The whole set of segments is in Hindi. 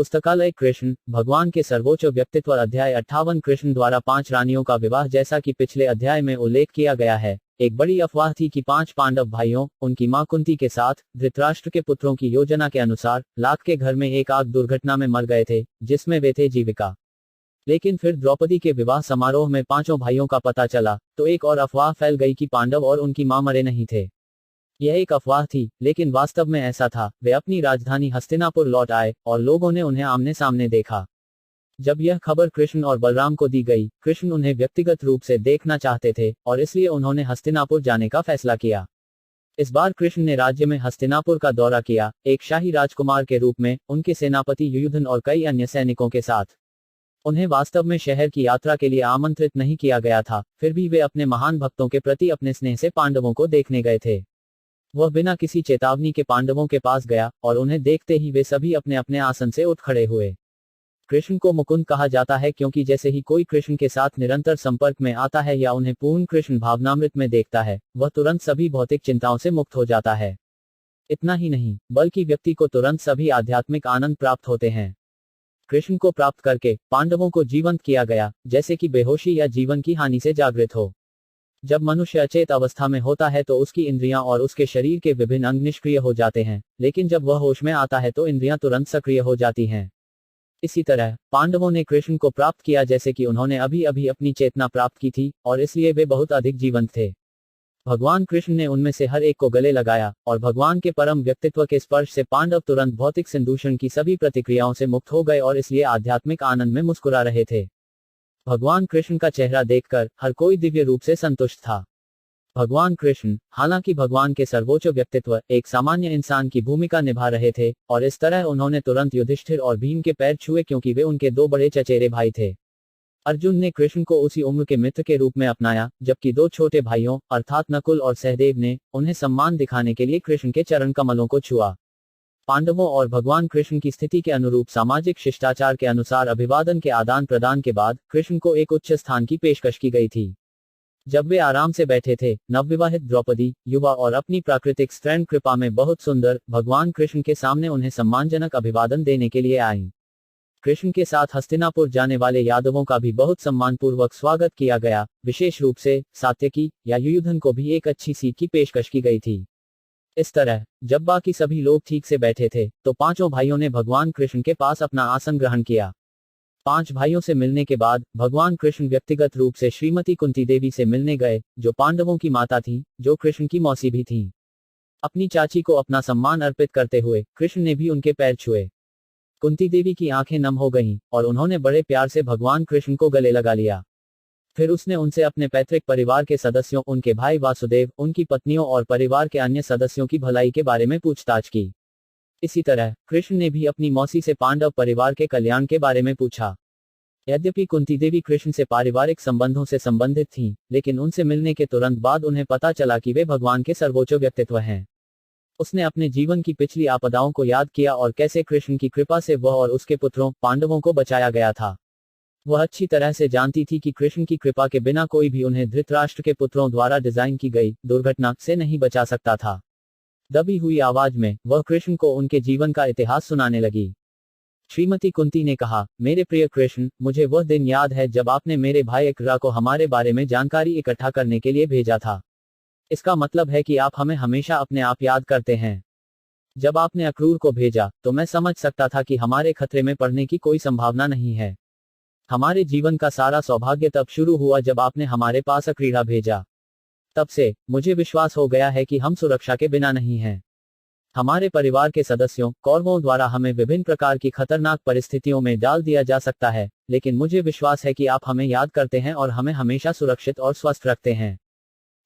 पुस्तकालय कृष्ण, भगवान के सर्वोच्च व्यक्तित्व अध्याय 58 कृष्ण द्वारा 5 रानियों का विवाह। जैसा कि पिछले अध्याय में उल्लेख किया गया है, एक बड़ी अफवाह थी कि 5 पांडव भाइयों, उनकी मां कुंती के साथ धृतराष्ट्र के पुत्रों की योजना के अनुसार लात के घर में एक आग दुर्घटना में मर गए थे, जिसमें वे थे जीविका। लेकिन फिर द्रौपदी के विवाह समारोह में 5 भाइयों का पता चला, तो एक और अफवाह फैल गई कि पांडव और उनकी मां मरे नहीं थे। यह एक अफवाह थी, लेकिन वास्तव में ऐसा था। वे अपनी राजधानी हस्तिनापुर लौट आए और लोगों ने उन्हें आमने सामने देखा। जब यह खबर कृष्ण और बलराम को दी गई, कृष्ण उन्हें व्यक्तिगत रूप से देखना चाहते थे और इसलिए उन्होंने हस्तिनापुर जाने का फैसला किया। इस बार कृष्ण ने राज्य में हस्तिनापुर का दौरा किया, एक शाही राजकुमार के रूप में, उनके सेनापति युयुधन और कई अन्य सैनिकों के साथ। उन्हें वास्तव में शहर की यात्रा के लिए आमंत्रित नहीं किया गया था, फिर भी वे अपने महान भक्तों के प्रति अपने स्नेह से पांडवों को देखने गए थे। वह बिना किसी चेतावनी के पांडवों के पास गया और उन्हें देखते ही वे सभी अपने अपने आसन से उठ खड़े हुए। कृष्ण को मुकुंद कहा जाता है क्योंकि जैसे ही कोई कृष्ण के साथ निरंतर संपर्क में आता है या उन्हें पूर्ण कृष्ण भावनामृत में देखता है, वह तुरंत सभी भौतिक चिंताओं से मुक्त हो जाता है। इतना ही नहीं, बल्कि व्यक्ति को तुरंत सभी आध्यात्मिक आनंद प्राप्त होते हैं। कृष्ण को प्राप्त करके पांडवों को जीवंत किया गया, जैसे कि बेहोशी या जीवन की हानि से जागृत हो। जब मनुष्य अचेत अवस्था में होता है तो उसकी इंद्रियां और उसके शरीर के विभिन्न अंग निष्क्रिय हो जाते हैं, लेकिन जब वह होश में आता है तो इंद्रियां तुरंत सक्रिय हो जाती हैं। इसी तरह पांडवों ने कृष्ण को प्राप्त किया जैसे कि उन्होंने अभी अभी अपनी चेतना प्राप्त की थी, और इसलिए वे बहुत अधिक जीवंत थे। भगवान कृष्ण ने उनमें से हर एक को गले लगाया और भगवान के परम व्यक्तित्व के स्पर्श से पांडव तुरंत भौतिक संदूषण की सभी प्रतिक्रियाओं से मुक्त हो गए और इसलिए आध्यात्मिक आनंद में मुस्कुरा रहे थे। भगवान कृष्ण का चेहरा देखकर हर कोई दिव्य रूप से संतुष्ट था। भगवान कृष्ण, हालांकि भगवान के सर्वोच्च व्यक्तित्व, एक सामान्य इंसान की भूमिका निभा रहे थे, और इस तरह उन्होंने तुरंत युधिष्ठिर और भीम के पैर छुए क्योंकि वे उनके 2 बड़े चचेरे भाई थे। अर्जुन ने कृष्ण को उसी उम्र के मित्र के रूप में अपनाया, जबकि 2 छोटे भाइयों अर्थात नकुल और सहदेव ने उन्हें सम्मान दिखाने के लिए कृष्ण के चरण कमलों को छुआ। पांडवों और भगवान कृष्ण की स्थिति के अनुरूप सामाजिक शिष्टाचार के अनुसार अभिवादन के आदान प्रदान के बाद कृष्ण को एक उच्च स्थान की पेशकश की गई थी। जब वे आराम से बैठे थे, नवविवाहित द्रौपदी, युवा और अपनी प्राकृतिक स्त्रैण कृपा में बहुत सुंदर, भगवान कृष्ण के सामने उन्हें सम्मानजनक अभिवादन देने के लिए आईं। कृष्ण के साथ हस्तिनापुर जाने वाले यादवों का भी बहुत सम्मानपूर्वक स्वागत किया गया, विशेष रूप से सात्यकी या युयुधन को भी एक अच्छी सीट की पेशकश की गई थी। इस तरह जब बाकी सभी लोग ठीक से बैठे थे, तो 5 भाइयों ने भगवान कृष्ण के पास अपना आसन ग्रहण किया। 5 भाइयों से मिलने के बाद भगवान कृष्ण व्यक्तिगत रूप से श्रीमती कुंती देवी से मिलने गए, जो पांडवों की माता थी, जो कृष्ण की मौसी भी थी। अपनी चाची को अपना सम्मान अर्पित करते हुए कृष्ण ने भी उनके पैर छुए। कुंती देवी की आंखें नम हो गईं और उन्होंने बड़े प्यार से भगवान कृष्ण को गले लगा लिया। फिर उसने उनसे अपने पैतृक परिवार के सदस्यों, उनके भाई वासुदेव, उनकी पत्नियों और परिवार के अन्य सदस्यों की भलाई के बारे में पूछताछ की। इसी तरह कृष्ण ने भी अपनी मौसी से पांडव परिवार के कल्याण के बारे में पूछा। यद्यपि कुंती देवी कृष्ण से पारिवारिक संबंधों से संबंधित थीं, लेकिन उनसे मिलने के तुरंत बाद उन्हें पता चला कि वे भगवान के सर्वोच्च व्यक्तित्व हैं। उसने अपने जीवन की पिछली आपदाओं को याद किया और कैसे कृष्ण की कृपा से वह और उसके पुत्रों पांडवों को बचाया गया था। वह अच्छी तरह से जानती थी कि कृष्ण की कृपा के बिना कोई भी उन्हें धृतराष्ट्र के पुत्रों द्वारा डिजाइन की गई दुर्घटना से नहीं बचा सकता था। दबी हुई आवाज में वह कृष्ण को उनके जीवन का इतिहास सुनाने लगी। श्रीमती कुंती ने कहा, मेरे प्रिय कृष्ण, मुझे वह दिन याद है जब आपने मेरे भाई अक्रूर को हमारे बारे में जानकारी इकट्ठा करने के लिए भेजा था। इसका मतलब है कि आप हमें हमेशा अपने आप याद करते हैं। जब आपने अक्रूर को भेजा तो मैं समझ सकता था कि हमारे खतरे में पड़ने की कोई संभावना नहीं है। हमारे जीवन का सारा सौभाग्य तब शुरू हुआ जब आपने हमारे पास अक्रूर भेजा। तब से मुझे विश्वास हो गया है कि हम सुरक्षा के बिना नहीं हैं। हमारे परिवार के सदस्यों कौरवों द्वारा हमें विभिन्न प्रकार की खतरनाक परिस्थितियों में डाल दिया जा सकता है, लेकिन मुझे विश्वास है कि आप हमें याद करते हैं और हमें हमेशा सुरक्षित और स्वस्थ रखते हैं।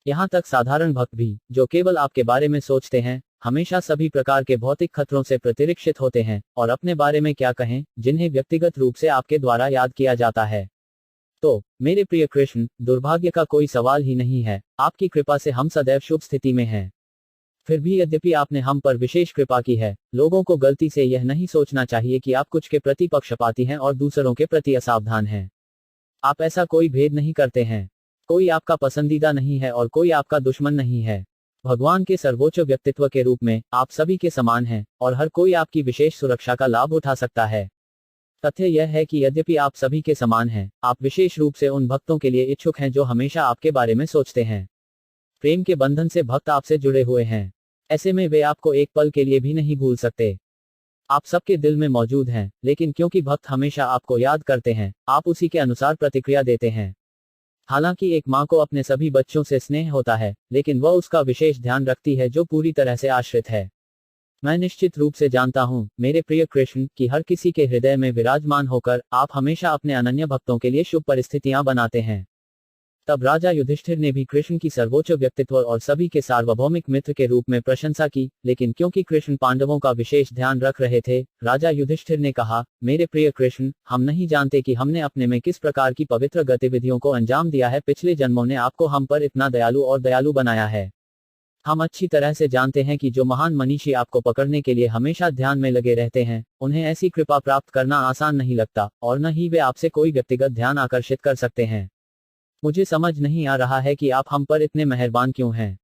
यहाँ तक साधारण भक्त भी, जो केवल आपके बारे में सोचते हैं, हमेशा सभी प्रकार के भौतिक खतरों से प्रतिरक्षित होते हैं, और अपने बारे में क्या कहें, जिन्हें व्यक्तिगत रूप से आपके द्वारा याद किया जाता है। तो मेरे प्रिय कृष्ण, दुर्भाग्य का कोई सवाल ही नहीं है। आपकी कृपा से हम सदैव शुभ स्थिति में हैं। फिर भी यद्यपि आपने हम पर विशेष कृपा की है, लोगों को गलती से यह नहीं सोचना चाहिए कि आप कुछ के प्रति पक्षपाती हैं और दूसरों के प्रति असावधान हैं। आप ऐसा कोई भेद नहीं करते हैं। कोई आपका पसंदीदा नहीं है और कोई आपका दुश्मन नहीं है। भगवान के सर्वोच्च व्यक्तित्व के रूप में आप सभी के समान हैं, और हर कोई आपकी विशेष सुरक्षा का लाभ उठा सकता है। तथ्य यह है कि यद्यपि आप सभी के समान हैं, आप विशेष रूप से उन भक्तों के लिए इच्छुक हैं जो हमेशा आपके बारे में सोचते हैं। प्रेम के बंधन से भक्त आपसे जुड़े हुए हैं। ऐसे में वे आपको एक पल के लिए भी नहीं भूल सकते। आप सबके दिल में मौजूद हैं, लेकिन क्योंकि भक्त हमेशा आपको याद करते हैं, आप उसी के अनुसार प्रतिक्रिया देते हैं। हालांकि एक माँ को अपने सभी बच्चों से स्नेह होता है, लेकिन वह उसका विशेष ध्यान रखती है जो पूरी तरह से आश्रित है। मैं निश्चित रूप से जानता हूँ, मेरे प्रिय कृष्ण, कि हर किसी के हृदय में विराजमान होकर आप हमेशा अपने अनन्य भक्तों के लिए शुभ परिस्थितियां बनाते हैं। तब राजा युधिष्ठिर ने भी कृष्ण की सर्वोच्च व्यक्तित्व और सभी के सार्वभौमिक मित्र के रूप में प्रशंसा की, लेकिन क्योंकि कृष्ण पांडवों का विशेष ध्यान रख रहे थे, राजा युधिष्ठिर ने कहा, मेरे प्रिय कृष्ण, हम नहीं जानते कि हमने अपने में किस प्रकार की पवित्र गतिविधियों को अंजाम दिया है। पिछले जन्मों ने आपको हम पर इतना दयालु बनाया है। हम अच्छी तरह से जानते हैं कि जो महान मनीषी आपको पकड़ने के लिए हमेशा ध्यान में लगे रहते हैं, उन्हें ऐसी कृपा प्राप्त करना आसान नहीं लगता, और न ही वे आपसे कोई व्यक्तिगत ध्यान आकर्षित कर सकते हैं। मुझे समझ नहीं आ रहा है कि आप हम पर इतने मेहरबान क्यों हैं।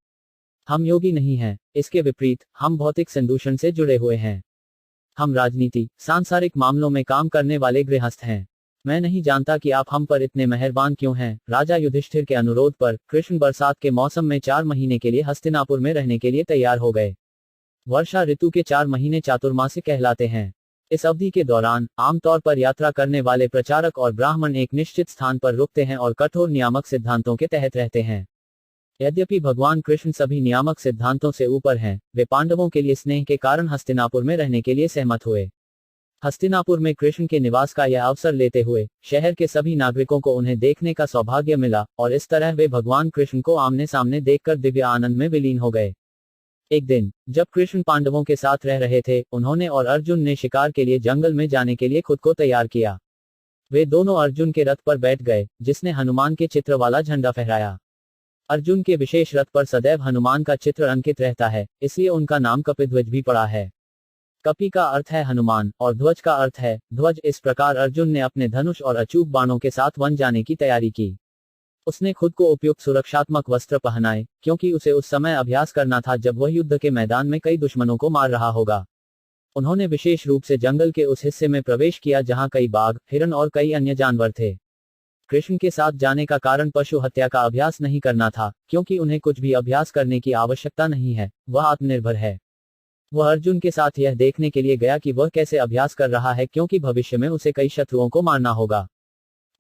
हम योगी नहीं हैं, इसके विपरीत, हम भौतिक संदूषण से जुड़े हुए हैं। हम राजनीति, सांसारिक मामलों में काम करने वाले गृहस्थ हैं। मैं नहीं जानता कि आप हम पर इतने मेहरबान क्यों हैं। राजा युधिष्ठिर के अनुरोध पर कृष्ण बरसात के मौसम में 4 महीने के लिए हस्तिनापुर में रहने के लिए तैयार हो गए। वर्षा ऋतु के 4 महीने चातुर्मासिक कहलाते हैं। इस अवधि के दौरान आमतौर पर यात्रा करने वाले प्रचारक और ब्राह्मण एक निश्चित स्थान पर रुकते हैं और कठोर नियामक सिद्धांतों के तहत रहते हैं। यद्यपि भगवान कृष्ण सभी नियामक सिद्धांतों से ऊपर हैं, वे पांडवों के लिए स्नेह के कारण हस्तिनापुर में रहने के लिए सहमत हुए। हस्तिनापुर में कृष्ण के निवास का यह अवसर लेते हुए शहर के सभी नागरिकों को उन्हें देखने का सौभाग्य मिला, और इस तरह वे भगवान कृष्ण को आमने सामने देखकर दिव्य आनंद में विलीन हो गए। एक दिन जब कृष्ण पांडवों के साथ रह रहे थे, उन्होंने और अर्जुन ने शिकार के लिए जंगल में जाने के लिए खुद को तैयार किया। वे दोनों अर्जुन के रथ पर बैठ गए, जिसने हनुमान के चित्र वाला झंडा फहराया। अर्जुन के विशेष रथ पर सदैव हनुमान का चित्र अंकित रहता है, इसलिए उनका नाम कपिध्वज भी पड़ा है। कपि का अर्थ है हनुमान और ध्वज का अर्थ है ध्वज। इस प्रकार अर्जुन ने अपने धनुष और अचूक बाणों के साथ वन जाने की तैयारी की। उसने खुद को उपयुक्त सुरक्षात्मक वस्त्र पहनाए, क्योंकि उसे उस समय अभ्यास करना था जब वह युद्ध के मैदान में कई दुश्मनों को मार रहा होगा। उन्होंने विशेष रूप से जंगल के उस हिस्से में प्रवेश किया जहां कई बाघ, हिरन और कई अन्य जानवर थे। कृष्ण के साथ जाने का कारण पशु हत्या का अभ्यास नहीं करना था, क्योंकि उन्हें कुछ भी अभ्यास करने की आवश्यकता नहीं है, वह आत्मनिर्भर है। वह अर्जुन के साथ यह देखने के लिए गया कि वह कैसे अभ्यास कर रहा है, क्योंकि भविष्य में उसे कई शत्रुओं को मारना होगा।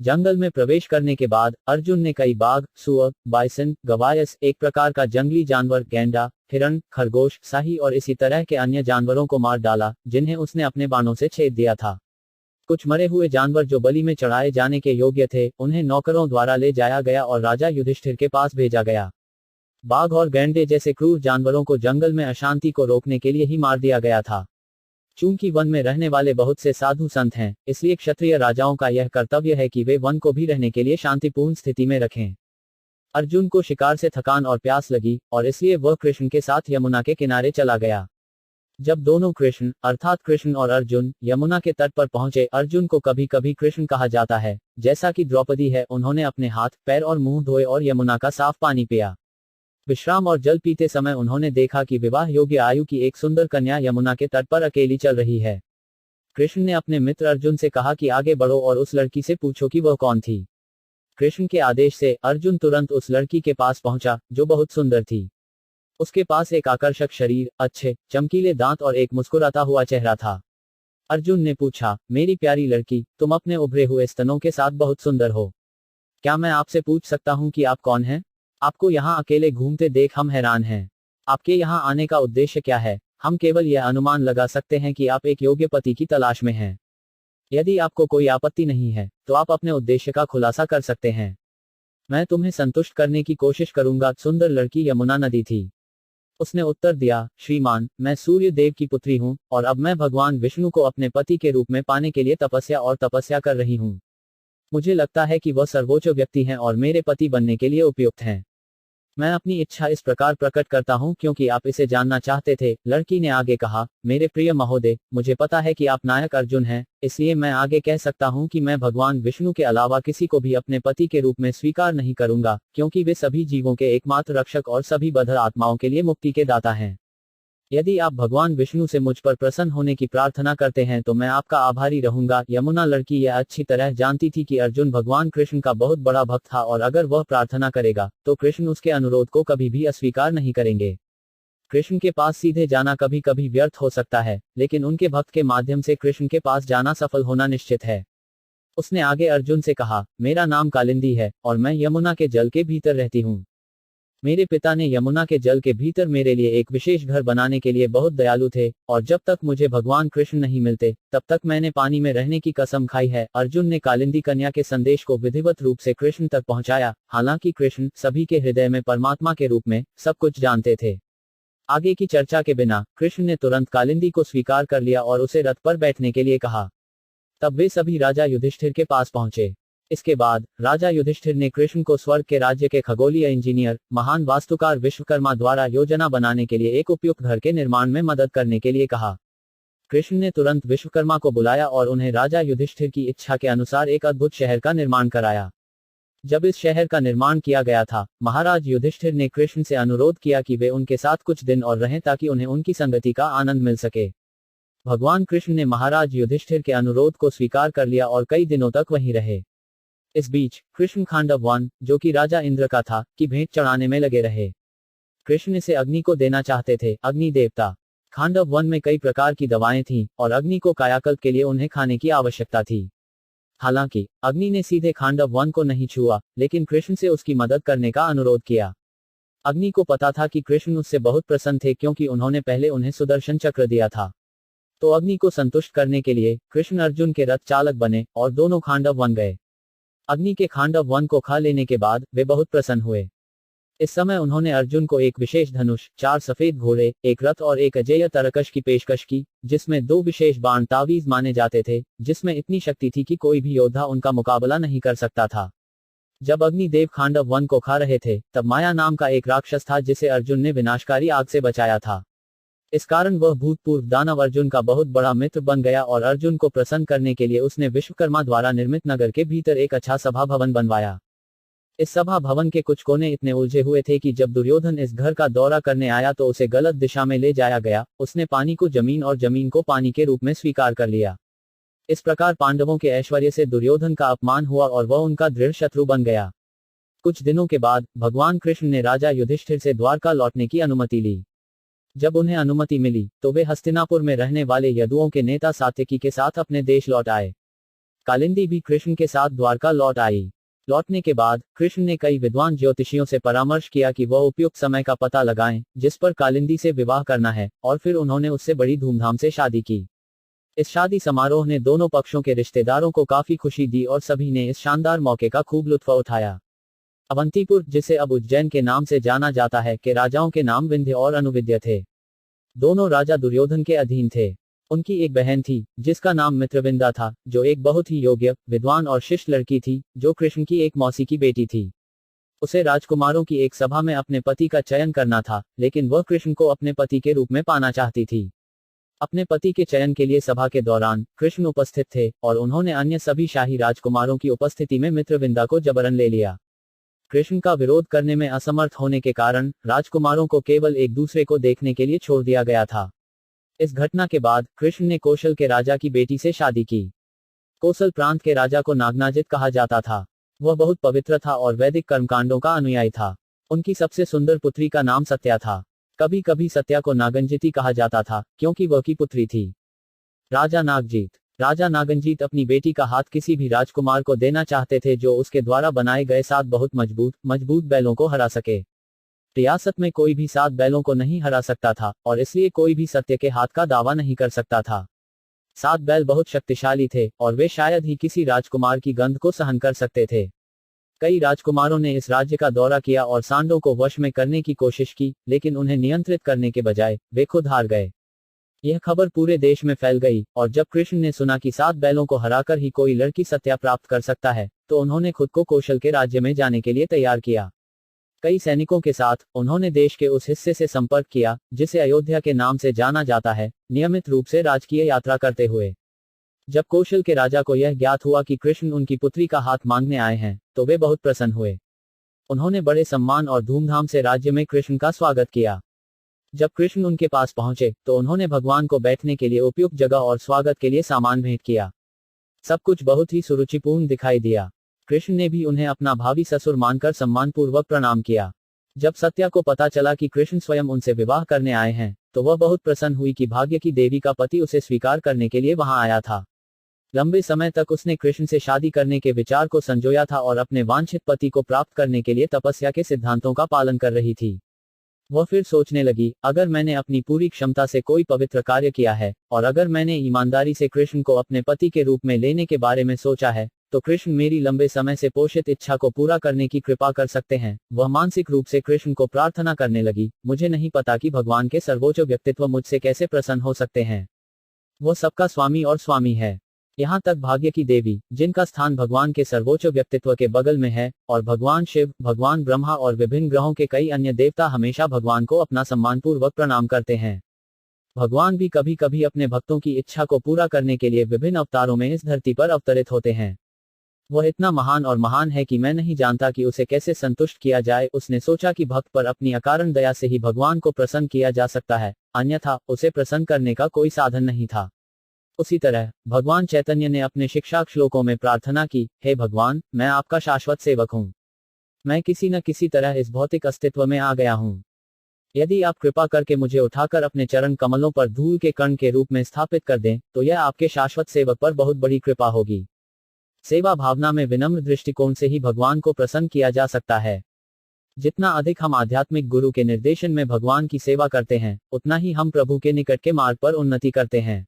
जंगल में प्रवेश करने के बाद अर्जुन ने कई बाघ, सुअर, बाइसन, गवायस, एक प्रकार का जंगली जानवर, गैंडा, हिरण, खरगोश, शाही और इसी तरह के अन्य जानवरों को मार डाला, जिन्हें उसने अपने बाणों से छेद दिया था। कुछ मरे हुए जानवर जो बलि में चढ़ाए जाने के योग्य थे, उन्हें नौकरों द्वारा ले जाया गया और राजा युधिष्ठिर के पास भेजा गया। बाघ और गैंडे जैसे क्रूर जानवरों को जंगल में अशांति को रोकने के लिए ही मार दिया गया था। चूंकि वन में रहने वाले बहुत से साधु संत हैं, इसलिए क्षत्रिय राजाओं का यह कर्तव्य है कि वे वन को भी रहने के लिए शांतिपूर्ण स्थिति में रखें। अर्जुन को शिकार से थकान और प्यास लगी, और इसलिए वह कृष्ण के साथ यमुना के किनारे चला गया। जब दोनों कृष्ण अर्थात कृष्ण और अर्जुन यमुना के तट पर पहुंचे, अर्जुन को कभी कभी कृष्ण कहा जाता है, जैसा कि द्रौपदी है, उन्होंने अपने हाथ, पैर और मुंह धोए और यमुना का साफ पानी पिया। विश्राम और जल पीते समय उन्होंने देखा कि विवाह योग्य आयु की एक सुंदर कन्या यमुना के तट पर अकेली चल रही है। कृष्ण ने अपने मित्र अर्जुन से कहा कि आगे बढ़ो और उस लड़की से पूछो कि वह कौन थी। कृष्ण के आदेश से अर्जुन तुरंत उस लड़की के पास पहुंचा, जो बहुत सुंदर थी। उसके पास एक आकर्षक शरीर, अच्छे चमकीले दांत और एक मुस्कुराता हुआ चेहरा था। अर्जुन ने पूछा, मेरी प्यारी लड़की, तुम अपने उभरे हुए स्तनों के साथ बहुत सुंदर हो। क्या मैं आपसे पूछ सकता हूं कि आप कौन हैं? आपको यहाँ अकेले घूमते देख हम हैरान हैं। आपके यहाँ आने का उद्देश्य क्या है? हम केवल यह अनुमान लगा सकते हैं कि आप एक योग्य पति की तलाश में हैं। यदि आपको कोई आपत्ति नहीं है, तो आप अपने उद्देश्य का खुलासा कर सकते हैं। मैं तुम्हें संतुष्ट करने की कोशिश करूंगा। सुंदर लड़की यमुना नदी थी। उसने उत्तर दिया, श्रीमान, मैं सूर्य देव की पुत्री हूँ, और अब मैं भगवान विष्णु को अपने पति के रूप में पाने के लिए तपस्या कर रही हूँ। मुझे लगता है कि वह सर्वोच्च व्यक्ति हैं और मेरे पति बनने के लिए उपयुक्त हैं। मैं अपनी इच्छा इस प्रकार प्रकट करता हूं क्योंकि आप इसे जानना चाहते थे। लड़की ने आगे कहा, मेरे प्रिय महोदय, मुझे पता है कि आप नायक अर्जुन हैं, इसलिए मैं आगे कह सकता हूं कि मैं भगवान विष्णु के अलावा किसी को भी अपने पति के रूप में स्वीकार नहीं करूंगा, क्योंकि वे सभी जीवों के एकमात्र रक्षक और सभी बद्ध आत्माओं के लिए मुक्ति के दाता हैं। यदि आप भगवान विष्णु से मुझ पर प्रसन्न होने की प्रार्थना करते हैं तो मैं आपका आभारी रहूंगा। यमुना लड़की यह अच्छी तरह जानती थी कि अर्जुन भगवान कृष्ण का बहुत बड़ा भक्त था और अगर वह प्रार्थना करेगा तो कृष्ण उसके अनुरोध को कभी भी अस्वीकार नहीं करेंगे। कृष्ण के पास सीधे जाना कभी कभी व्यर्थ हो सकता है, लेकिन उनके भक्त के माध्यम से कृष्ण के पास जाना सफल होना निश्चित है। उसने आगे अर्जुन से कहा, मेरा नाम कालिंदी है और मैं यमुना के जल के भीतर रहती हूँ। मेरे पिता ने यमुना के जल के भीतर मेरे लिए एक विशेष घर बनाने के लिए बहुत दयालु थे और जब तक मुझे भगवान कृष्ण नहीं मिलते तब तक मैंने पानी में रहने की कसम खाई है। अर्जुन ने कालिंदी कन्या के संदेश को विधिवत रूप से कृष्ण तक पहुंचाया। हालांकि कृष्ण सभी के हृदय में परमात्मा के रूप में सब कुछ जानते थे। आगे की चर्चा के बिना कृष्ण ने तुरंत कालिंदी को स्वीकार कर लिया और उसे रथ पर बैठने के लिए कहा। तब वे सभी राजा युधिष्ठिर के पास पहुंचे। इसके बाद राजा युधिष्ठिर ने कृष्ण को स्वर्ग के राज्य के खगोलीय इंजीनियर, महान वास्तुकार विश्वकर्मा द्वारा योजना बनाने के लिए एक उपयुक्त घर के निर्माण में मदद करने के लिए कहा। कृष्ण ने तुरंत विश्वकर्मा को बुलाया और उन्हें राजा युधिष्ठिर की इच्छा के अनुसार एक अद्भुत शहर का निर्माण कराया। जब इस शहर का निर्माण किया गया था, महाराज युधिष्ठिर ने कृष्ण से अनुरोध किया कि वे उनके साथ कुछ दिन और रहें ताकि उन्हें उनकी संगति का आनंद मिल सके। भगवान कृष्ण ने महाराज युधिष्ठिर के अनुरोध को स्वीकार कर लिया और कई दिनों तक वहीं रहे। इस बीच कृष्ण खांडव वन, जो कि राजा इंद्र का था, की भेंट चढ़ाने में लगे रहे। कृष्ण इसे अग्नि को देना चाहते थे। अग्नि देवता। खांडव वन में कई प्रकार की दवाएं थीं और अग्नि को कायाकल्प के लिए उन्हें खाने की आवश्यकता थी। हालांकि अग्नि ने सीधे खांडव वन को नहीं छुआ, लेकिन कृष्ण से उसकी मदद करने का अनुरोध किया। अग्नि को पता था कि कृष्ण उससे बहुत प्रसन्न थे क्योंकि उन्होंने पहले उन्हें सुदर्शन चक्र दिया था। तो अग्नि को संतुष्ट करने के लिए कृष्ण अर्जुन के रथ चालक बने और दोनों खांडव वन गए। अग्नि के खांडव वन को खा लेने के बाद वे बहुत प्रसन्न हुए। इस समय उन्होंने अर्जुन को एक विशेष धनुष, 4 सफेद घोड़े, एक रथ और एक अजेय तरकश की पेशकश की, जिसमें 2 विशेष बाण तावीज माने जाते थे, जिसमें इतनी शक्ति थी कि कोई भी योद्धा उनका मुकाबला नहीं कर सकता था। जब अग्निदेव खांडव वन को खा रहे थे तब माया नाम का एक राक्षस था जिसे अर्जुन ने विनाशकारी आग से बचाया था। इस कारण वह भूतपूर्व दानव अर्जुन का बहुत बड़ा मित्र बन गया और अर्जुन को प्रसन्न करने के लिए उसने विश्वकर्मा द्वारा निर्मित नगर के भीतर एक अच्छा सभा भवन बनवाया। इस सभा भवन के कुछ कोने इतने उलझे हुए थे कि जब दुर्योधन इस घर का दौरा करने आया तो उसे गलत दिशा में ले जाया गया। उसने पानी को जमीन और जमीन को पानी के रूप में स्वीकार कर लिया। इस प्रकार पांडवों के ऐश्वर्य से दुर्योधन का अपमान हुआ और वह उनका दृढ़ शत्रु बन गया। कुछ दिनों के बाद भगवान कृष्ण ने राजा युधिष्ठिर से द्वारका लौटने की अनुमति ली। जब उन्हें अनुमति मिली तो वे हस्तिनापुर में रहने वाले यदुओं के नेता सात्यकी के साथ अपने देश लौट आए। कालिंदी भी कृष्ण के साथ द्वारका लौट आई। लौटने के बाद कृष्ण ने कई विद्वान ज्योतिषियों से परामर्श किया कि वह उपयुक्त समय का पता लगाएं जिस पर कालिंदी से विवाह करना है, और फिर उन्होंने उससे बड़ी धूमधाम से शादी की। इस शादी समारोह ने दोनों पक्षों के रिश्तेदारों को काफी खुशी दी और सभी ने इस शानदार मौके का खूब लुत्फ उठाया। अवंतीपुर, जिसे अब उज्जैन के नाम से जाना जाता है, के राजाओं के नाम विंध्य और अनुविद्य थे। दोनों राजा दुर्योधन के अधीन थे। उनकी एक बहन थी जिसका नाम मित्रविंदा था, जो एक बहुत ही योग्य, विद्वान और शिष्ट लड़की थी, जो कृष्ण की एक मौसी की बेटी थी। उसे राजकुमारों की एक सभा में अपने पति का चयन करना था, लेकिन वह कृष्ण को अपने पति के रूप में पाना चाहती थी। अपने पति के चयन के लिए सभा के दौरान कृष्ण उपस्थित थे और उन्होंने अन्य सभी शाही राजकुमारों की उपस्थिति में मित्रविंदा को जबरन ले लिया। कृष्ण का विरोध करने में असमर्थ होने के कारण राजकुमारों को केवल एक दूसरे को देखने के लिए छोड़ दिया गया था। इस घटना के बाद कृष्ण ने कौशल के राजा की बेटी से शादी की। कौशल प्रांत के राजा को नागनाजित कहा जाता था। वह बहुत पवित्र था और वैदिक कर्मकांडों का अनुयायी था। उनकी सबसे सुंदर पुत्री का नाम सत्या था। कभी कभी सत्या को नागंजिती कहा जाता था क्योंकि वह की पुत्री थी। राजा नागजीत। राजा नागंजीत अपनी बेटी का हाथ किसी भी राजकुमार को देना चाहते थे जो उसके द्वारा बनाए गए 7 बहुत मजबूत बैलों को हरा सके। रियासत में कोई भी 7 बैलों को नहीं हरा सकता था और इसलिए कोई भी सत्य के हाथ का दावा नहीं कर सकता था। 7 बैल बहुत शक्तिशाली थे और वे शायद ही किसी राजकुमार की गंध को सहन कर सकते थे। कई राजकुमारों ने इस राज्य का दौरा किया और सांडों को वश में करने की कोशिश की, लेकिन उन्हें नियंत्रित करने के बजाय वे खुद हार गए। यह खबर पूरे देश में फैल गई और जब कृष्ण ने सुना कि 7 बैलों को हराकर ही कोई लड़की सत्या प्राप्त कर सकता है, तो उन्होंने खुद को कौशल के राज्य में जाने के लिए तैयार किया। कई सैनिकों के साथ उन्होंने देश के उस हिस्से से संपर्क किया जिसे अयोध्या के नाम से जाना जाता है, नियमित रूप से राजकीय यात्रा करते हुए। जब कौशल के राजा को यह ज्ञात हुआ कि कृष्ण उनकी पुत्री का हाथ मांगने आए हैं, तो वे बहुत प्रसन्न हुए। उन्होंने बड़े सम्मान और धूमधाम से राज्य में कृष्ण का स्वागत किया। जब कृष्ण उनके पास पहुंचे तो उन्होंने भगवान को बैठने के लिए उपयुक्त जगह और स्वागत के लिए सामान भेंट किया। सब कुछ बहुत ही सुरुचिपूर्ण दिखाई दिया। कृष्ण ने भी उन्हें अपना भावी ससुर मानकर सम्मानपूर्वक प्रणाम किया। जब सत्या को पता चला कि कृष्ण स्वयं उनसे विवाह करने आए हैं, तो वह बहुत प्रसन्न हुई कि भाग्य की देवी का पति उसे स्वीकार करने के लिए वहां आया था। लंबे समय तक उसने कृष्ण से शादी करने के विचार को संजोया था और अपने वांछित पति को प्राप्त करने के लिए तपस्या के सिद्धांतों का पालन कर रही थी। वह फिर सोचने लगी, अगर मैंने अपनी पूरी क्षमता से कोई पवित्र कार्य किया है, और अगर मैंने ईमानदारी से कृष्ण को अपने पति के रूप में लेने के बारे में सोचा है, तो कृष्ण मेरी लंबे समय से पोषित इच्छा को पूरा करने की कृपा कर सकते हैं। वह मानसिक रूप से कृष्ण को प्रार्थना करने लगी, मुझे नहीं पता कि भगवान के सर्वोच्च व्यक्तित्व मुझसे कैसे प्रसन्न हो सकते हैं। वह सबका स्वामी और स्वामी है। यहाँ तक भाग्य की देवी, जिनका स्थान भगवान के सर्वोच्च व्यक्तित्व के बगल में है, और भगवान शिव, भगवान ब्रह्मा और विभिन्न ग्रहों के कई अन्य देवता हमेशा भगवान को अपना सम्मानपूर्वक प्रणाम करते हैं। भगवान भी कभी कभी अपने भक्तों की इच्छा को पूरा करने के लिए विभिन्न अवतारों में इस धरती पर अवतरित होते हैं। वह इतना महान और महान है कि मैं नहीं जानता कि उसे कैसे संतुष्ट किया जाए। उसने सोचा कि भक्त पर अपनी अकारण दया से ही भगवान को प्रसन्न किया जा सकता है, अन्यथा उसे प्रसन्न करने का कोई साधन नहीं था। उसी तरह भगवान चैतन्य ने अपने शिक्षा श्लोकों में प्रार्थना की, हे भगवान, मैं आपका शाश्वत सेवक हूँ। मैं किसी न किसी तरह इस भौतिक अस्तित्व में आ गया हूँ। यदि आप कृपा करके मुझे उठाकर अपने चरण कमलों पर धूल के कण के रूप में स्थापित कर दें, तो यह आपके शाश्वत सेवक पर बहुत बड़ी कृपा होगी। सेवा भावना में विनम्र दृष्टिकोण से ही भगवान को प्रसन्न किया जा सकता है। जितना अधिक हम आध्यात्मिक गुरु के निर्देशन में भगवान की सेवा करते हैं, उतना ही हम प्रभु के निकट के मार्ग पर उन्नति करते हैं।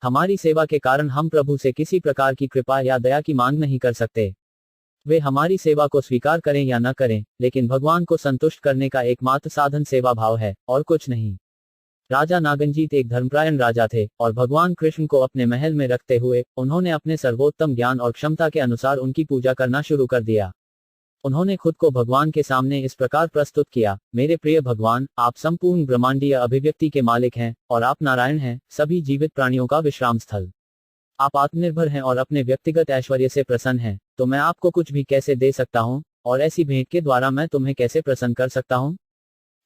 हमारी सेवा के कारण हम प्रभु से किसी प्रकार की कृपा या दया की मांग नहीं कर सकते। वे हमारी सेवा को स्वीकार करें या न करें, लेकिन भगवान को संतुष्ट करने का एकमात्र साधन सेवा भाव है, और कुछ नहीं। राजा नागंजीत एक धर्मपरायण राजा थे, और भगवान कृष्ण को अपने महल में रखते हुए उन्होंने अपने सर्वोत्तम ज्ञान और क्षमता के अनुसार उनकी पूजा करना शुरू कर दिया। उन्होंने खुद को भगवान के सामने इस प्रकार प्रस्तुत किया, मेरे प्रिय भगवान, आप संपूर्ण ब्रह्मांडीय अभिव्यक्ति के मालिक हैं, और आप नारायण हैं, सभी जीवित प्राणियों का विश्राम स्थल। आप आत्मनिर्भर हैं और अपने व्यक्तिगत ऐश्वर्य से प्रसन्न हैं, तो मैं आपको कुछ भी कैसे दे सकता हूँ, और ऐसी भेंट के द्वारा मैं तुम्हें कैसे प्रसन्न कर सकता हूँ?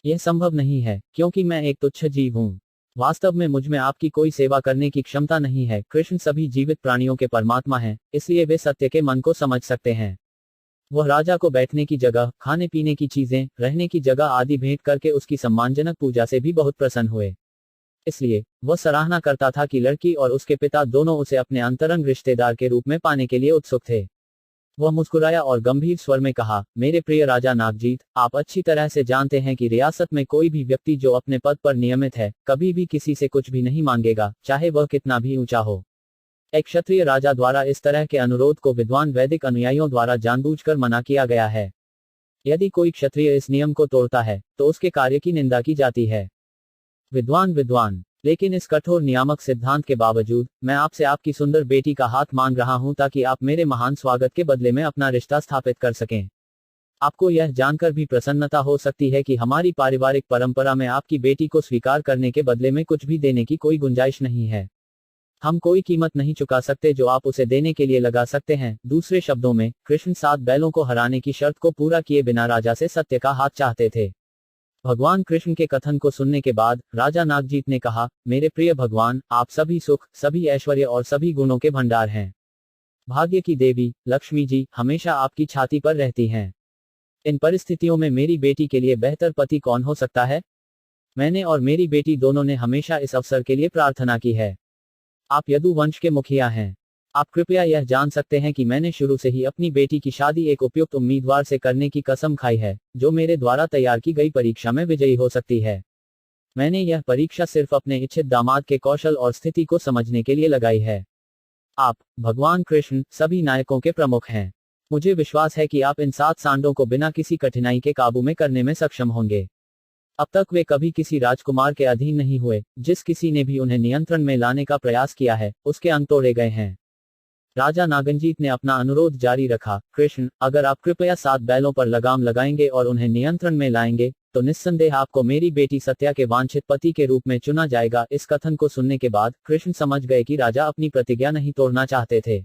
यह संभव नहीं है, क्योंकि मैं एक तुच्छ जीव हूँ। वास्तव में मुझ में आपकी कोई सेवा करने की क्षमता नहीं है। कृष्ण सभी जीवित प्राणियों के परमात्मा हैं, इसलिए वे सत्य के मन को समझ सकते हैं। वह राजा को बैठने की जगह, खाने पीने की चीजें, रहने की जगह आदि भेंट करके उसकी सम्मानजनक पूजा से भी बहुत प्रसन्न हुए। इसलिए वह सराहना करता था कि लड़की और उसके पिता दोनों उसे अपने अंतरंग रिश्तेदार के रूप में पाने के लिए उत्सुक थे। वह मुस्कुराया और गंभीर स्वर में कहा, मेरे प्रिय राजा नागजीत, आप अच्छी तरह से जानते हैं कि रियासत में कोई भी व्यक्ति जो अपने पद पर नियमित है, कभी भी किसी से कुछ भी नहीं मांगेगा, चाहे वह कितना भी ऊंचा हो। एक क्षत्रिय राजा द्वारा इस तरह के अनुरोध को विद्वान वैदिक अनुयायियों द्वारा जानबूझकर मना किया गया है। यदि कोई क्षत्रिय इस नियम को तोड़ता है, तो उसके कार्य की निंदा की जाती है। विद्वान, लेकिन इस कठोर नियामक सिद्धांत के बावजूद, मैं आपसे आपकी सुंदर बेटी का हाथ मांग रहा हूं ताकि आप मेरे महान स्वागत के बदले में अपना रिश्ता स्थापित कर सकें। आपको यह जानकर भी प्रसन्नता हो सकती है कि हमारी पारिवारिक परंपरा में आपकी बेटी को स्वीकार करने के बदले में कुछ भी देने की कोई गुंजाइश नहीं है। हम कोई कीमत नहीं चुका सकते जो आप उसे देने के लिए लगा सकते हैं। दूसरे शब्दों में, कृष्ण 7 बैलों को हराने की शर्त को पूरा किए बिना राजा से सत्य का हाथ चाहते थे। भगवान कृष्ण के कथन को सुनने के बाद राजा नागजीत ने कहा, मेरे प्रिय भगवान, आप सभी सुख, सभी ऐश्वर्य और सभी गुणों के भंडार हैं। भाग्य की देवी लक्ष्मी जी हमेशा आपकी छाती पर रहती हैं। इन परिस्थितियों में मेरी बेटी के लिए बेहतर पति कौन हो सकता है? मैंने और मेरी बेटी दोनों ने हमेशा इस अवसर के लिए प्रार्थना की है। आप यदु वंश के मुखिया हैं। आप कृपया यह जान सकते हैं कि मैंने शुरू से ही अपनी बेटी की शादी एक उपयुक्त उम्मीदवार से करने की कसम खाई है, जो मेरे द्वारा तैयार की गई परीक्षा में विजयी हो सकती है। मैंने यह परीक्षा सिर्फ अपने इच्छित दामाद के कौशल और स्थिति को समझने के लिए लगाई है। आप, भगवान कृष्ण, सभी नायकों के प्रमुख हैं। मुझे विश्वास है कि आप इन 7 सांडों को बिना किसी कठिनाई के काबू में करने में सक्षम होंगे। अब तक वे कभी किसी राजकुमार के अधीन नहीं हुए। जिस किसी ने भी उन्हें नियंत्रण में लाने का प्रयास किया है, उसके अंग तोड़े गए हैं। राजा नागंजीत ने अपना अनुरोध जारी रखा, कृष्ण, अगर आप कृपया 7 बैलों पर लगाम लगाएंगे और उन्हें नियंत्रण में लाएंगे, तो निस्संदेह आपको मेरी बेटी सत्या के वांछित पति के रूप में चुना जाएगा। इस कथन को सुनने के बाद कृष्ण समझ गए कि राजा अपनी प्रतिज्ञा नहीं तोड़ना चाहते थे।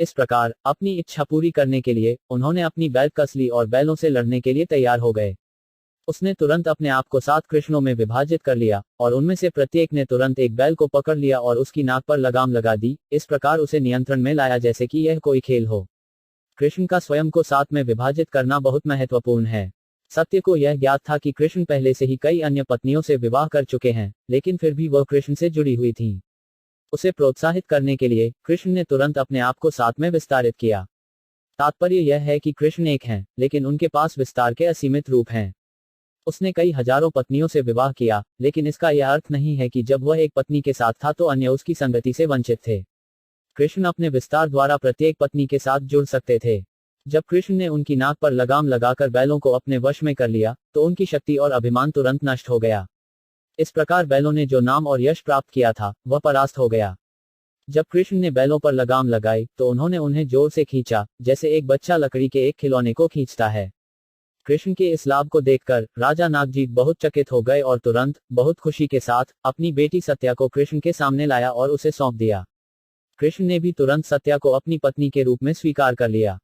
इस प्रकार अपनी इच्छा पूरी करने के लिए उन्होंने अपनी बैल कस ली और बैलों से लड़ने के लिए तैयार हो गए। उसने तुरंत अपने आप को 7 कृष्णों में विभाजित कर लिया, और उनमें से प्रत्येक ने तुरंत एक बैल को पकड़ लिया और उसकी नाक पर लगाम लगा दी, इस प्रकार उसे नियंत्रण में लाया जैसे कि यह कोई खेल हो। कृष्ण का स्वयं को 7 में विभाजित करना बहुत महत्वपूर्ण है। सत्य को यह ज्ञात था कि कृष्ण पहले से ही कई अन्य पत्नियों से विवाह कर चुके हैं, लेकिन फिर भी वह कृष्ण से जुड़ी हुई थीं। उसे प्रोत्साहित करने के लिए कृष्ण ने तुरंत अपने आप को 7 में विस्तारित किया। तात्पर्य यह है कि कृष्ण एक हैं, लेकिन उनके पास विस्तार के असीमित रूप हैं। उसने कई हजारों पत्नियों से विवाह किया, लेकिन इसका यह अर्थ नहीं है कि जब वह एक पत्नी के साथ था तो अन्य उसकी संगति से वंचित थे। कृष्ण अपने विस्तार द्वारा प्रत्येक पत्नी के साथ जुड़ सकते थे। जब कृष्ण ने उनकी नाक पर लगाम लगाकर बैलों को अपने वश में कर लिया, तो उनकी शक्ति और अभिमान तुरंत नष्ट हो गया। इस प्रकार बैलों ने जो नाम और यश प्राप्त किया था, वह परास्त हो गया। जब कृष्ण ने बैलों पर लगाम लगाई, तो उन्होंने उन्हें जोर से खींचा, जैसे एक बच्चा लकड़ी के एक खिलौने को खींचता है। कृष्ण के इस लाभ को देखकर राजा नागजीत बहुत चकित हो गए और तुरंत, बहुत खुशी के साथ, अपनी बेटी सत्या को कृष्ण के सामने लाया और उसे सौंप दिया। कृष्ण ने भी तुरंत सत्या को अपनी पत्नी के रूप में स्वीकार कर लिया।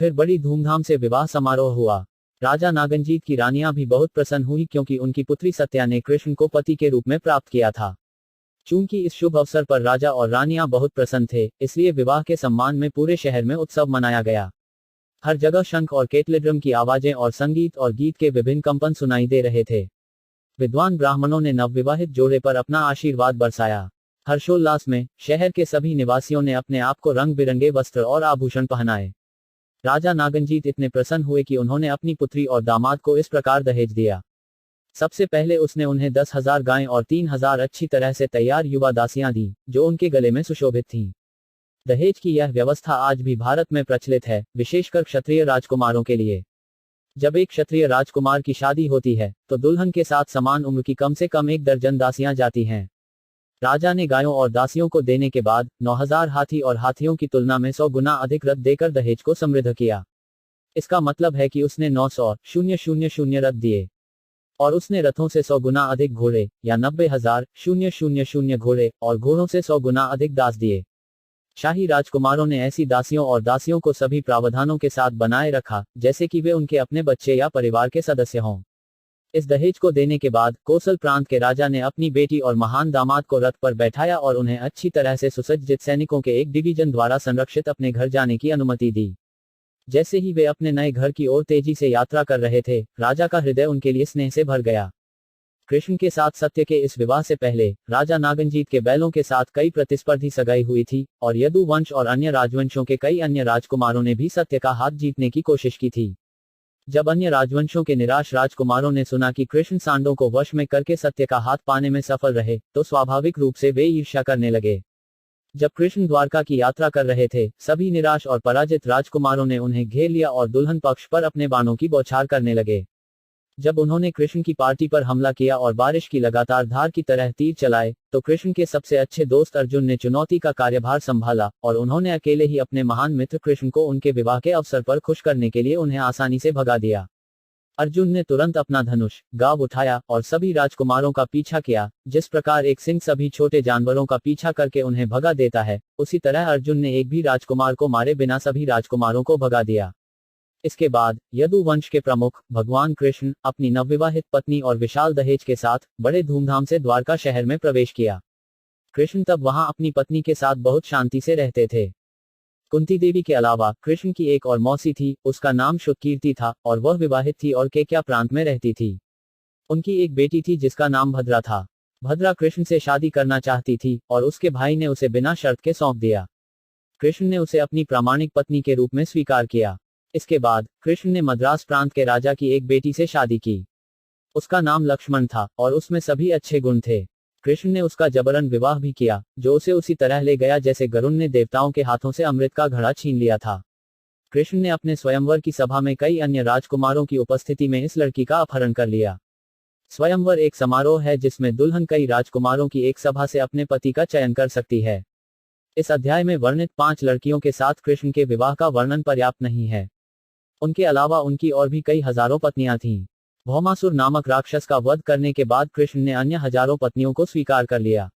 फिर बड़ी धूमधाम से विवाह समारोह हुआ। राजा नागंजीत की रानियां भी बहुत प्रसन्न हुई क्योंकि उनकी पुत्री सत्या ने कृष्ण को पति के रूप में प्राप्त किया था। चूंकि इस शुभ अवसर पर राजा और रानियां बहुत प्रसन्न थे, इसलिए विवाह के सम्मान में पूरे शहर में उत्सव मनाया गया। हर जगह शंख और केटलिड्रम की आवाजें और संगीत और गीत के विभिन्न कंपन सुनाई दे रहे थे। विद्वान ब्राह्मणों ने नवविवाहित जोड़े पर अपना आशीर्वाद बरसाया। हर्षोल्लास में शहर के सभी निवासियों ने अपने आप को रंग बिरंगे वस्त्र और आभूषण पहनाए। राजा नागंजीत इतने प्रसन्न हुए कि उन्होंने अपनी पुत्री और दामाद को इस प्रकार दहेज दिया। सबसे पहले उसने उन्हें 10,000 गायें और 3,000 अच्छी तरह से तैयार युवा दासियां दी, जो उनके गले में सुशोभित थीं। दहेज की यह व्यवस्था आज भी भारत में प्रचलित है, विशेषकर क्षत्रिय राजकुमारों के लिए। जब एक क्षत्रिय राजकुमार की शादी होती है, तो दुल्हन के साथ समान उम्र की कम से कम 1 दर्जन दासियां जाती हैं। राजा ने गायों और दासियों को देने के बाद 9,000 हाथी और हाथियों की तुलना में 100 गुना अधिक रथ देकर दहेज को समृद्ध किया। इसका मतलब है कि उसने 900,000 रथ दिए, और उसने रथों से 100 गुना अधिक घोड़े, या 90,000 घोड़े, और घोड़ों से 100 गुना अधिक दास दिए। शाही राजकुमारों ने ऐसी दासियों और दासियों को सभी प्रावधानों के साथ बनाए रखा, जैसे कि वे उनके अपने बच्चे या परिवार के सदस्य हों। इस दहेज को देने के बाद कोसल प्रांत के राजा ने अपनी बेटी और महान दामाद को रथ पर बैठाया और उन्हें अच्छी तरह से सुसज्जित सैनिकों के एक डिवीजन द्वारा संरक्षित अपने घर जाने की अनुमति दी। जैसे ही वे अपने नए घर की ओर तेजी से यात्रा कर रहे थे, राजा का हृदय उनके लिए स्नेह से भर गया। कृष्ण के साथ सत्य के इस विवाह से पहले राजा नागंजीत के बैलों के साथ कई प्रतिस्पर्धी सगाई हुई थी, और यदु वंश और अन्य राजवंशों के कई अन्य राजकुमारों ने भी सत्य का हाथ जीतने की कोशिश की थी। जब अन्य राजवंशों के निराश राजकुमारों ने सुना कि कृष्ण सांडों को वश में करके सत्य का हाथ पाने में सफल रहे, तो स्वाभाविक रूप से वे ईर्ष्या करने लगे। जब कृष्ण द्वारका की यात्रा कर रहे थे, सभी निराश और पराजित राजकुमारों ने उन्हें घेर लिया और दुल्हन पक्ष पर अपने बाणों की बौछार करने लगे। जब उन्होंने कृष्ण की पार्टी पर हमला किया और बारिश की लगातार धार की तरह तीर चलाए, तो कृष्ण के सबसे अच्छे दोस्त अर्जुन ने चुनौती का कार्यभार संभाला, और उन्होंने अकेले ही अपने महान मित्र कृष्ण को उनके विवाह के अवसर पर खुश करने के लिए उन्हें आसानी से भगा दिया। अर्जुन ने तुरंत अपना धनुष गाव उठाया और सभी राजकुमारों का पीछा किया। जिस प्रकार एक सिंह सभी छोटे जानवरों का पीछा करके उन्हें भगा देता है, उसी तरह अर्जुन ने एक भी राजकुमार को मारे बिना सभी राजकुमारों को भगा दिया। इसके बाद यदु वंश के प्रमुख भगवान कृष्ण अपनी नवविवाहित पत्नी और विशाल दहेज के साथ बड़े धूमधाम से द्वारका शहर में प्रवेश किया। कृष्ण तब वहां अपनी पत्नी के साथ बहुत शांति से रहते थे। कुंती देवी के अलावा कृष्ण की एक और मौसी थी, उसका नाम शुद्धकीर्ति था, और वह विवाहित थी और केक्या प्रांत में रहती थी। उनकी एक बेटी थी जिसका नाम भद्रा था। भद्रा कृष्ण से शादी करना चाहती थी, और उसके भाई ने उसे बिना शर्त के सौंप दिया। कृष्ण ने उसे अपनी प्रामाणिक पत्नी के रूप में स्वीकार किया। इसके बाद कृष्ण ने मद्रास प्रांत के राजा की एक बेटी से शादी की। उसका नाम लक्ष्मण था, और उसमें सभी अच्छे गुण थे। कृष्ण ने उसका जबरन विवाह भी किया, जो उसे उसी तरह ले गया जैसे गरुड़ ने देवताओं के हाथों से अमृत का घड़ा छीन लिया था। कृष्ण ने अपने स्वयंवर की सभा में कई अन्य राजकुमारों की उपस्थिति में इस लड़की का अपहरण कर लिया। स्वयंवर एक समारोह है जिसमें दुल्हन कई राजकुमारों की एक सभा से अपने पति का चयन कर सकती है। इस अध्याय में वर्णित 5 लड़कियों के साथ कृष्ण के विवाह का वर्णन पर्याप्त नहीं है। उनके अलावा उनकी और भी कई हजारों पत्नियां थीं। भौमासुर नामक राक्षस का वध करने के बाद कृष्ण ने अन्य हजारों पत्नियों को स्वीकार कर लिया।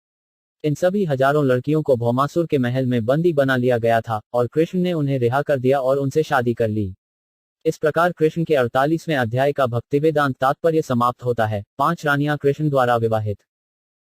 इन सभी हजारों लड़कियों को भौमासुर के महल में बंदी बना लिया गया था, और कृष्ण ने उन्हें रिहा कर दिया और उनसे शादी कर ली। इस प्रकार कृष्ण के 48वें अध्याय का भक्तिवेदांत तात्पर्य समाप्त होता है। 5 रानियां कृष्ण द्वारा विवाहित।